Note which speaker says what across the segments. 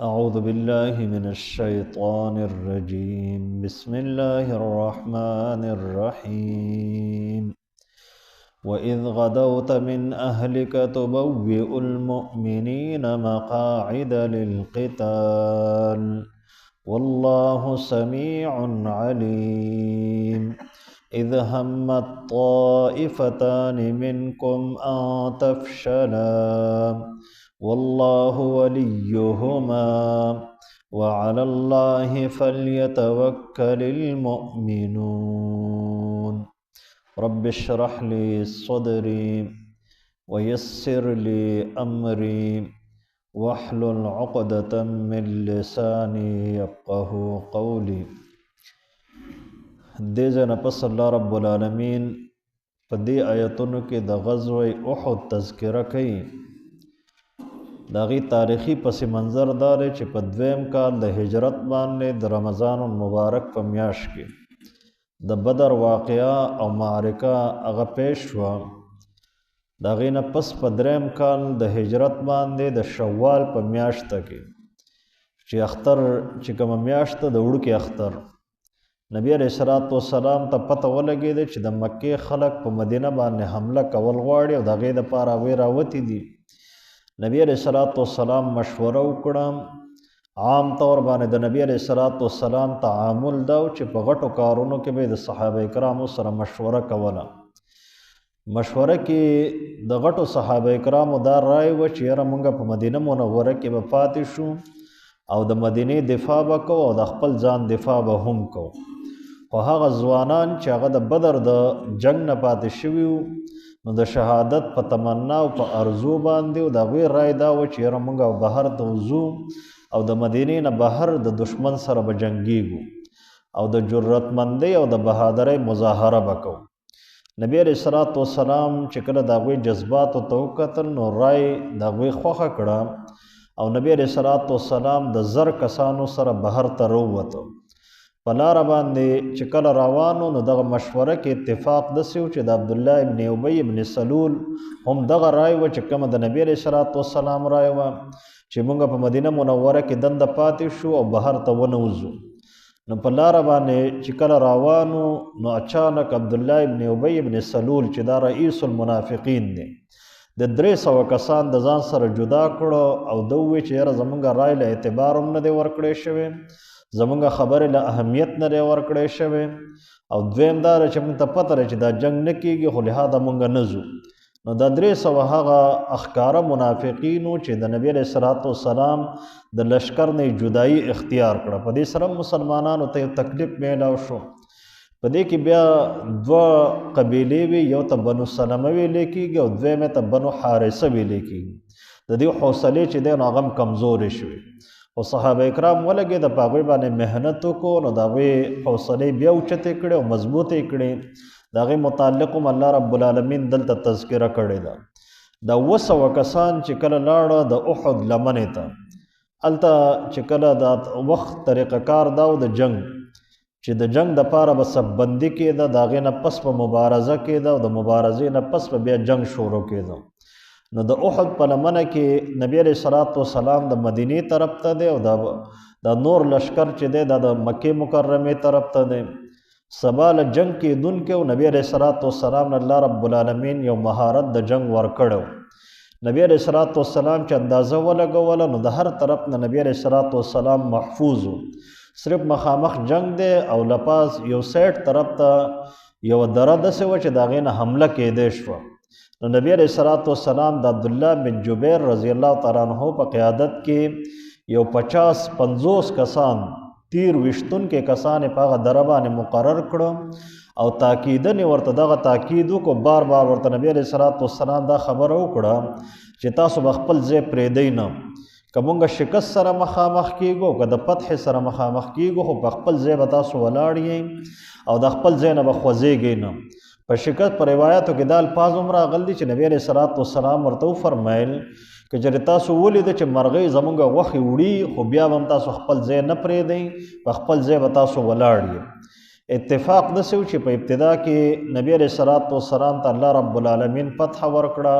Speaker 1: أعوذ بالله من الشيطان الرجيم بسم الله الرحمن الرحيم وإذ غدوت من أهلك تبوئ المؤمنين مقاعد للقتال والله سميع عليم إذ همت طائفتان منكم أن تفشلا والله وليهما وعلى الله فليتوكل المؤمنون رب اشرح لي صدري ويسر لي أمري واحلل عقدة من لساني يفقه قولي. دې ځای پس الله رب العالمین په دې آیتونو کې د غزوه احد تذکره کوي. د هغې تاریخي پس منظر دا دی چې په دویم کال د هجرت باندې د رمضان المبارک په میاشت کې د بدر واقعه او معرکه هغه پیش شوه. د هغې نه پس په دریم کال د هجرت باندې د شوال په میاشته کې چې اختر چې کومه میاشت ده د وړوکي اختر، نبی علیہ السلام ته پته ولګېده چې د مکې خلک په مدینه باندې حمله کول غواړي او د هغې دپاره هغوی راوتي دي. نبی علیہ السلام مشوره وکړه. عام طور باندې د نبی علیہ السلام تعامل دا و چې په غټو کارونو کې به د صحابه کرامو سره مشوره کوله. مشوره کې د غټو صحابه کرامو دا رای و چې یاره مونږ په مدینه منوره کې به پاتې شو او د مدینې دفاع به کوو او د خپل ځان دفاع به هم کوو. خو هغه ځوانان چې هغه د بدر د جنگ نه پاتې شوي وو نو د شهادت په تمنا او په ارزو باندې او د هغوی رای دا و چې یاره مونږ بهر ته وځو او د مدینې نه بهر د دشمن سره به جنګیږو او د جرأتمندۍ او د بهادرۍ مظاهره به کوو. نبی علیہ السلام چې کله د هغوی جذباتو ته وکتل نو رای د هغوی خوښه کړه او نبی علیہ السلام د زر کسانو سره بهر ته راووته. په لاره باندې چې کله روانو نو دغه مشوره کې اتفاق داسې و چې د عبدالله ابن ابی ابن سلول هم دغه رای وه چې کومه د نبی علیہ السلام رای وه چې موږ په مدینه منوره کې دنده پاتې شو او بهر ته ونه وځو. نو په لاره باندې چې کله روانو نو اچانک عبدالله ابن ابی ابن سلول چې دا رئیس المنافقین دی د 300 کسان د ځان سره جدا کړو او ده ووی چې یاره زمونږ رای له اعتبار هم نه دی ورکړی شوی، زمونږ خبرې له اهمیت نه دی ورکړی شوی او دویم دا چې موږ ته پته دی چې دا جنګ نه کیږي خو لهذا موږ نه ځو. نو دا 300 هغه اخکاره منافقینو چې د نبی علیہ السلام د لشکر نه جدایي اختیار کړه. په دې سره مسلمانانو ته یو تکلیف میلاو شو. په دې کې بیا 2 قبیلې وي، یو ته بنو سلمه ویلې کېږي او دویمې ته بنو حارثه ویلې کېږي. د دې حوصلې چې دی نو هغه هم کمزورې شوې او صحابه کرام ولګېده په هغوی باندې محنت وکړو نو د هغوی حوصلې بیا اوچتې کړې او مضبوطې کړې. د هغې متعلق هم الله رب العالمین دلته تذکره کړې ده. دا 200 کسان چې کله لاړه د احد لمنې ته، هلته چې کله د وخت طریقه کار دا و د جنگ چې د جنگ دپاره به صفبندي کېده، د هغې نه پس به مبارزه کېده او د مبارزې نه پس به بیا جنگ شروع کېده. نو د احد په لمنه کې نبی علیہ السلام د مدینې طرف ته دی او دا نور لشکر چې دی دا د مکې مکرمې طرف ته دی. سبا له جنگ کېدونکی او نبی علیہ السلام نه الله رب العالمین یو مهارت د جنگ ورکړی و. نبی علیہ السلام چې اندازه ولګوله نو د هر طرف نه نبی علیہ السلام محفوظ و. صرف مخامخ جنگ دی او لپاس یو سایډ طرف ته یو دره داسې وه چې د هغې نه حمله کېدی شوه. نو نبی علیہ السلام د عبدالله بن جبیر رضی الله تعالی عنہ په قیادت کې یو 50-50 کسان تیر ویشتونکي کسان په هغه دره باندې مقرر کړو او تاکیدن ورته دغه تاکید وکړو، بار بار ورته نبی علیہ السلام دا خبره وکړه چې تاسو به خپل ځای پرېږدئ نه، که مونږ شکست سره مخامخ کیږو که د فتح سره مخامخ کیږو خو په خپل ځای به تاسو ولاړ یئ او د خپل ځای نه به خوځېږئ نه. په شکست په روایاتو کې دا الفاظ هم راغلي دي چې نبی علیہ السلام ورته وفرمیل که چېرې تاسو ولیده چې مرغۍ زمونږ غوښې وړي خو بیا به هم تاسو خپل ځای نه پرېږدئ، په خپل ځای به تاسو ولاړ یئ. اتفاق داسې و چې په ابتدا کې نبی علیہ السلام ته الله رب العالمین فتح ورکړه،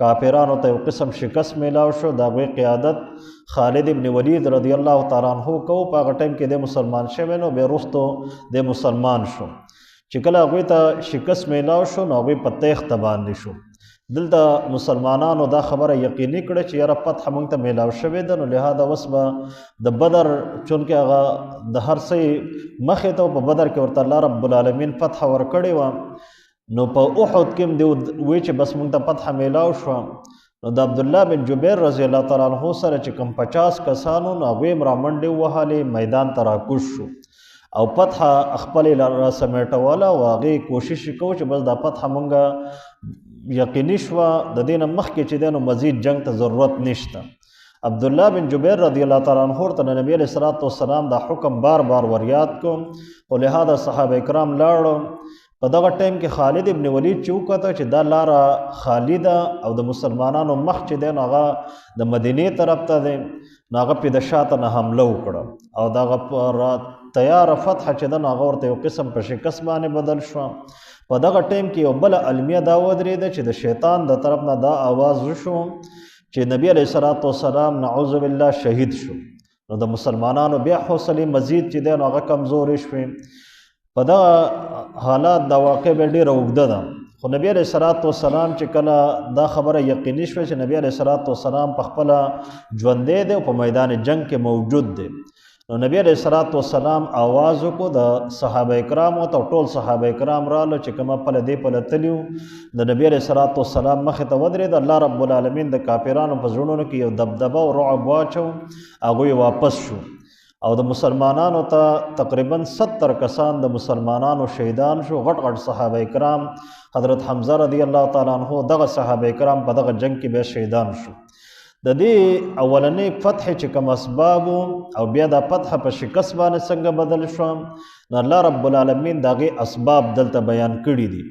Speaker 1: کافرانو ته یو قسم شکست میلاو شو. د هغوی قیادت خالد ابن ولید رضی الله تعالی عنہ کو. په هغه ټایم کې د مسلمان شوی نو بیا وروستو د مسلمان شو. چې کله هغوی ته شکست میلاو شو نو هغوی په تیښته باندې شو. دلته مسلمانانو دا خبره یقیني کړه چې یاره فتح موږ ته میلاو شوې ده، نو لهذا اوس به د بدر چونکې هغه د هر څه مخې ته په بدر کې ورته الله رب العالمین فتح ورکړې وه، نو په احد کې هم دی وی چې بس موږ ته فتح میلاو شوه. نو د عبدالله بن جبیر رضی الله تعالی عنه سره چې کوم 50 کسانو نو هغوی هم رامنډې ووهلې، میدان ته راکوز شو او فتح خپلې را سمیټوله او هغې کوشش یې کوو چې بس دا فتح مونږه یقیني شوه، د دې نه مخکې چې دی نو مزید جنگ ته ضرورت نشته. عبدالله بن جبیر رضی الله تعالی عنه ته نبی علیه الصلاۃ والسلام دا حکم بار بار وریاد کو، خو لهذا صحابه کرام لاړو. په دغه ټایم کې خالد ابن ولید چې وکته چې دا لاره خالی ده او د مسلمانانو مخ چې دی نو هغه د مدینې طرف ته دی، نو هغه پې د شاته نه حمله وکړه او دغه تیاره فتح چې ده نو هغه ورته یو قسم په شکست باندې بدل شوه. په دغه ټایم کې یو بله المیه دا ودرېده چې د شیطان د طرف نه دا آواز وشو چې نبی علیه الصلاۃ والسلام نعوذ بالله شهید شو. نو د مسلمانانو بیا حوصلې مزید چې دی نو هغه کمزورې شوې. په دغه حالات دا واقع به ډېره اوږده ده، خو نبی علیه الصلاۃ والسلام چې کله دا خبره یقیني شوه چې نبی علیه الصلاۃ والسلام په خپله ژوندی دی او په میدان جنگ کې موجود دی، نو نبی علیه الصلاۃ والسلام آواز وکړو د صحابه کرامو ته، ټول صحابه کرام راغله چې کومه پله دې پله تلي وو د نبی علیه الصلاۃ والسلام مخې ته ودرېد. الله رب العالمین د کافرانو په زړونو کې یو دبدبه او رعب واچو، هغوی واپس شو او د مسلمانانو ته تقریبا 70 کسان د مسلمانانو شهیدان شو. غټ غټ صحابه کرام، حضرت حمزه رضی الله تعالی عنہ دغه صحابه کرام په دغه جنگ کې بیا شهیدان شو. د دې اولنې فتح چې کوم اسباب او بیا د فتح په شکست باندې څنګه بدل شو، نو الله رب العالمین د هغې اسباب دلته بیان کړي دي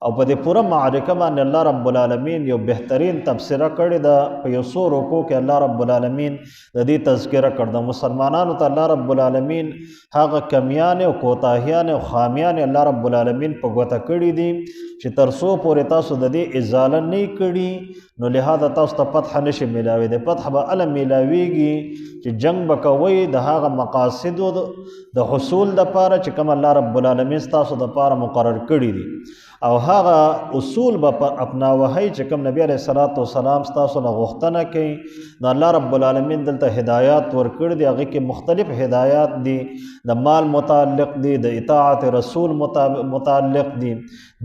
Speaker 1: او په دې پوره معرکه باندې الله رب العالمین یو بهترین تبصره کړې ده. په یو څو رکو کې الله رب العالمین د دې تذکره کړ. د مسلمانانو ته الله رب العالمین هغه کمیانې او کوتاهیانې او خامیانې الله رب العالمین په ګوته کړي دي چې تر څو پورې تاسو د دې ازاله نه کړي نو لهذا تاسو ته فتح نشي میلاوي. د فتح به هله میلاویږي چې جنگ به کوئ د هغه مقاصدو د حصول دپاره چې کوم الله رب العالمین ستاسو دپاره مقرر کړي دي او هغه اصول به اپناوهئ چې کوم نبی علیه الصلاۃ والسلام ستاسو نه غوښتنه کوي. نو الله رب العالمین دلته هدایات ورکړي دي، هغې کې مختلف هدایات دي، د مال متعلق دي، د اطاعت رسول متعلق دي،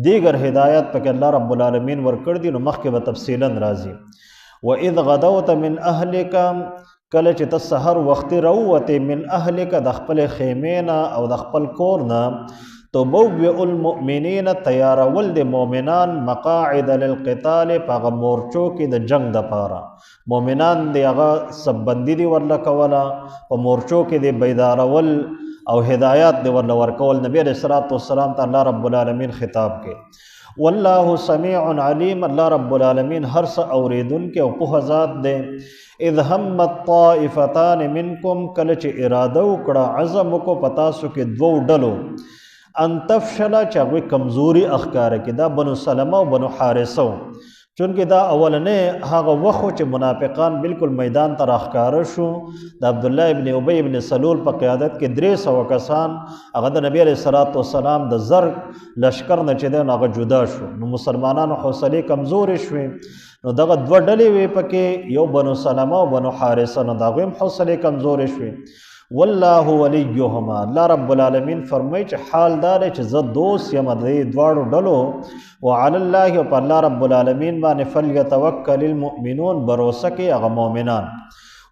Speaker 1: دیگر هدایات پکې الله رب العالمین ورکړي دي. نو مخکې به تفصیلا راځي. وَإِذْ غَدَوْتَ مِنْ أَهْلِكَ، کله چې ته سحر وختي راووتې من اهلک د خپل خیمې نه او د خپل کور نه، تبوئ المؤمنین تیارول د مؤمنان مقاعد للقتال په هغه مورچو کې د جنگ دپاره. مؤمنان د هغه سببندي دي ورله کوله، په مورچو کې د بیدارول او هدایات د ورله ورکول. نبی علیه الصلاۃ والسلام ته الله رب العالمین خطاب کوي. والله سمیع علیم، الله رب العالمین هر څه اوریدونکی او پوهه ذات دی. اذ همت طائفتان منکم، کله چې اراده وکړه عزم وکړو په تاسو کې دوو ډلو ان تفشله چې هغوی کمزوري اښکاره کړي. دا بنو سلمه او بنو حارثه و، چونکې دا اولنې هغه وخت و چې منافقان بالکل میدان ته راښکاره شو. د عبدالله ابن ابی ابن سلول په قیادت کې 300 کسان هغه د نبی علیه الصلاۃ والسلام د زر لشکر نه چې دی نو هغه جدا شو. نو مسلمانانو حوصلې کمزورې شوې. نو دغه 2 ډلې وې پکې، یو بنو سلمه او بنو حارثه، نو د هغوی هم حوصلې کمزورې شوې. والله ولیهما، الله رب العالمین فرمایي چې حال دا دی چې زه دوست یم د دې دواړو ډلو. وعلى الله، او په الله رب العالمین باندې فلیتوکل المؤمنون، بروسه کوي هغه مؤمنان.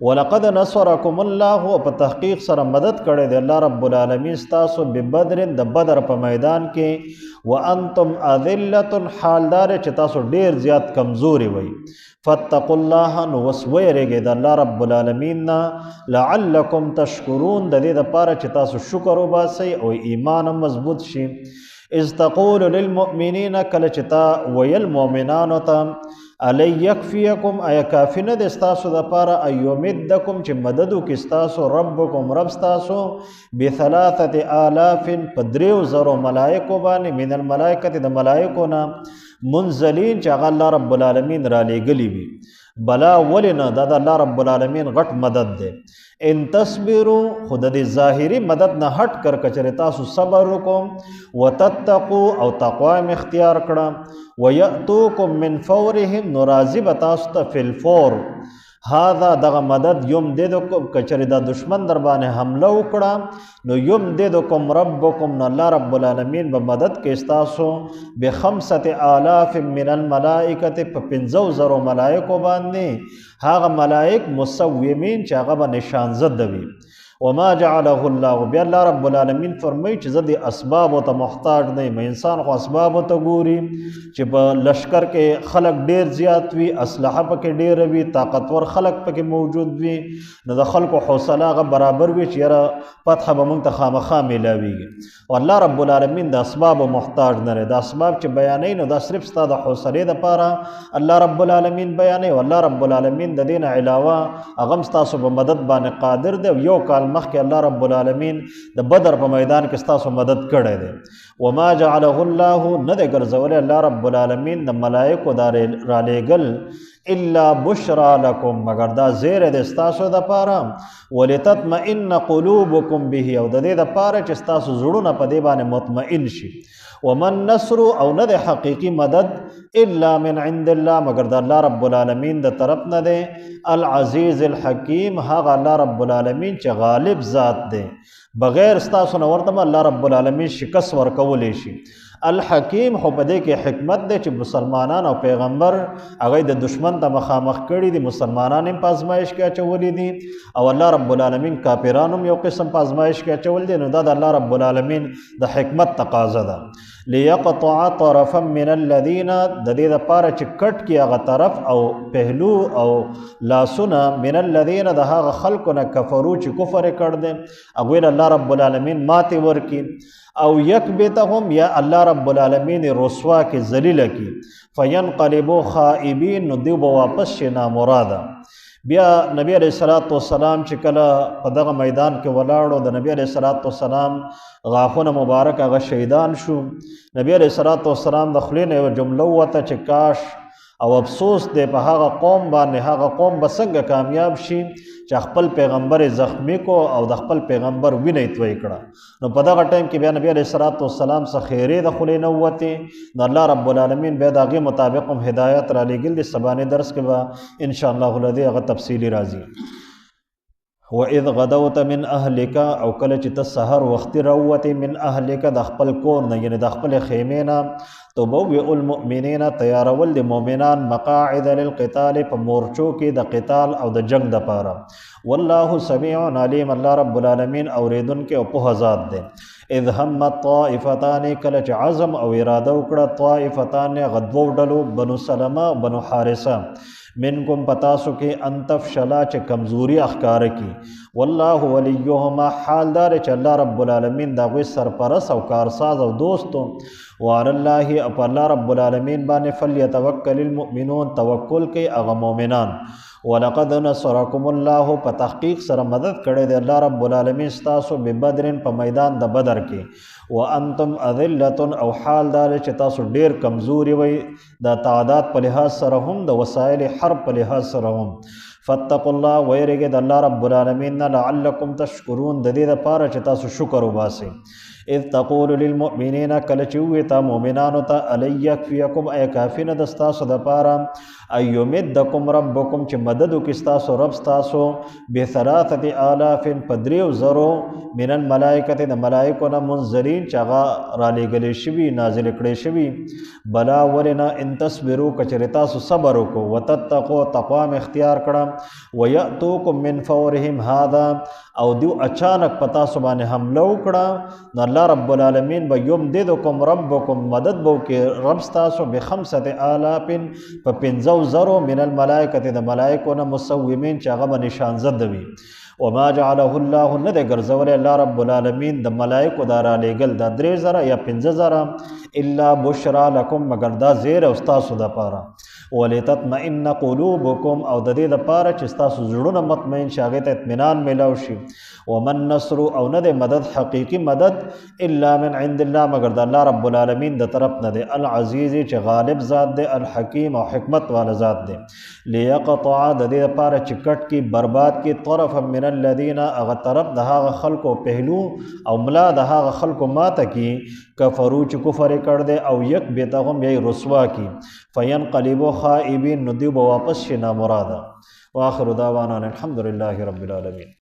Speaker 1: ولقد نصرکم الله، او په تحقیق سره مدد کړی دی الله رب العالمین ستاسو ببدر، د بدر په میدان کې. وانتم اذلة، حال دا دی چې تاسو ډیر زیات کمزوري وئ. فاتقوا الله، نو وس ویریږئ د الله رب العالمین نه. لعلکم تشکرون، د دې دپاره چې تاسو شکر وباسئ او ایمان هم مضبوط شي. اذ تقول للمؤمنین، کله چې تا ویل مؤمنانو ته الی یکفیکم، آیا کافی نه دی ستاسو دپاره ایمدکم چې مدد وکړي ستاسو ربکم رب ستاسو ب3,000 په 3,000 ملائکو باندې، من الملائکة د ملائکو نه، منزلین چې هغه الله رب العالمین را لیږلي وي. بلا ولې نه، دا د الله رب العالمین غټ مدد دی. ان تصبروا، خو د دې ظاهري مدد نه هټ کر که چېرې تاسو صبر وکړو، وتتقوا او تقوا م اختیار کړه، ویأتوکم من فورهم، نو راځي به تاسو ته فی الفور. هذا دغه مدد یمددکم، که چېرې دا دشمن در باندې حمله وکړه نو یمددکم ربکم، نو الله رب العالمین به مدد کې ستاسو ب5000 من الملائکة، په 50,000 ملائکو باندې، هغه ملائک مسومین چې هغه به نشان زده وي. وما جعله الله، بیا الله رب العالمین فرمایي چې زه د اسبابو ته محتاج نه یم. انسان خو اسبابو ته ګوري چې په لشکر کې خلک ډیر زیات وي، اسلحه پکې ډیره وي، طاقتور خلک پکې موجود وي، نو د خلکو حوصله هغه برابر وي چې یاره فتح به موږ ته خامخا میلاویږي. او الله رب العالمین د اسبابو محتاج نه دی. د اسباب چې بیانوي نو دا صرف ستا د حوصلې دپاره الله رب العالمین بیانوي. او الله رب العالمین د دې نه علاوه هغه هم ستاسو په مدد باندې قادر دی. یو کال مخکې الله رب العالمین د بدر په میدان کې ستاسو مدد کړی دی. وما جعله الله، نه دی ګرځولی الله رب العالمین د ملائکو دا رالیږل الا بشرا لکم، مگر دا زیری دی ستاسو دپاره، ولتطمئن قلوبکم به، او د دې دپاره چې ستاسو زړونه په دې باندې مطمئن شي. ومن نصر، او نه دی حقیقي مدد الا من عند الله، مگر د الله رب العالمین د طرف نه دی، العزیز الحکیم، هغه الله رب العالمین چې غالب ذات دی، بغیر ستاسو نه ورته الله رب العالمین شکست ورکولی شي. الحکیم، خو په دې کې حکمت دی چې مسلمانان او پیغمبر هغه د دشمن ته مخامخ کړي دي، مسلمانان هم په ازمایش کې اچولي دي، او الله رب العالمین کافران هم یو قسم په ازمایش کې اچول دي. نو دا د الله رب العالمین د حکمت تقاضا ده. لیقطع طرفا من الذین، د دې دپاره چې کټ کړي هغه طرف او پهلو او لاسونه من الذین، د هغه خلکو نه کفرو چې کفر یې کړ دی، هغوی له الله رب العالمین ماتې ورکړي. او یکبتهم، یا الله رب العالمین رسوا کې ذلیله کی، فینقلبوا خائبین، نو دیو به واپس شي نامراده. بیا نبی علیہ السلام چې کله په دغه میدان کې ولاړو، د نبی علیہ السلام غاښونه مبارک هغه شهیدان شو. نبی علیہ السلام د خولې نه یوه جمله ووته چې کاش او افسوس دی په هغه قوم باندې، هغه قوم به څنګه کامیاب شي چې خپل پیغمبر زخمی کو او د خپل پیغمبر وینه یې توی کړه. نو په دغه ټایم کې بیا نبی علیہ السلام څخه خیرې د خولې نه ووتې. نو الله رب العالمین بیا د هغې مطابق هم هدایت را لیږل دي. سبانې درس کې به انشاءالله العظیم هغه تفصیلي راځي. وَإِذْ غَدَوْتَ مِنْ أَهْلِكَ، او کله چې ته سحر وختي راووتې من اهلک، د خپل کور نه، یعنې د خپلې خیمې نه، تبوئ المؤمنین، تیارول د مؤمنان، مقاعد للقتال، په مورچو کې د قتال او د جنگ دپاره. والله سمیع علیم، الله رب العالمین اوریدونکی او پوهه ذات دی. اذ همت طائفتان، کله چې عزم او اراده وکړه طائفتان، هغه دوو ډلو، بنو سلمه او بنو حارثه، منکم پتاسو کې ان تفشلا، چې کمزوري اخکاره کی. والله ولیهما، حال دار چې الله رب العالمین د هغوی سرپرست او کارساز او دوستو. وعلى الله، اپ الله رب العالمین باندې فلیتوکل المؤمنون، توکل کوي هغه مؤمنان. ولقد نصرکم الله، په تحقیق سره مدد کړی دی الله رب العالمین ستاسو ببدرن، په میدان د بدر کې. وانتم اذلة، او حال دار چې تاسو ډیر کمزوري وئ، د تعداد په لحاظ سره هم، د وسایل حرب په لحاظ سره هم. فاتقوا الله، ویریږئ د الله رب العالمین نه، لعلکم تشکرون، د دې دپاره چې تاسو شکر وباسئ. اذ تقول للمؤمنین، کله چې ووایې تا مؤمنانو ته، الن یکفیکم، ای کافي نه ده ستاسو دپاره، ان یمدکم ربکم، چې مدد وکړي ستاسو رب ستاسو، ب3000 په 3000 من الملائکة، د ملائکو نه، منزلین چې هغه رالیږلې شوي، نازلې کړې شوي. بلا ولې نه، ان تصبروا، که چېرې تاسو صبر وکړو، وتتقوا، تقوا م اختیار کړه، ویأتوکم من فورهم هذا، او دیو اچانک په تاسو باندې حمله وکړه، نو الله رب العالمین به یمددکم ربکم، مدد به وکړي رب ستاسو ب5000 په 50,000 من الملائکة، د ملائکو نه، مسومین چې هغه به نشان زده وي. وما جعله الله، نه دی ګرځولی الله رب العالمین د ملائکو دا رالیږل، دا 3000 یا 50,000 الا بشرا لکم، مگر دا زیر او ستاسو دپاره. ولتطمئن قلوبکم او د دې دپاره چې ستاسو زړونه مطمئن شي هغې ته اطمینان میلاو شي ومن نصر او نه دی مدد حقیقي مدد الا من عند الله مگر د الله رب العالمین د طرف نه دی العزیز چې غالب ذات دی الحکیم او حکمت والا ذات دی لیقطع د دې دپاره چې کټ کی برباد کی طرفا من الذین هغه طرف د هغه خلکو پهلو او ملا د هغه خلکو ماته کی کفرو چې کفر یې کړ دی او یک بیتهم یې رسوا کی فینقلبوا خائبین نو دوی به واپس شي نامراده واخر دعوانا الحمد لله رب العالمین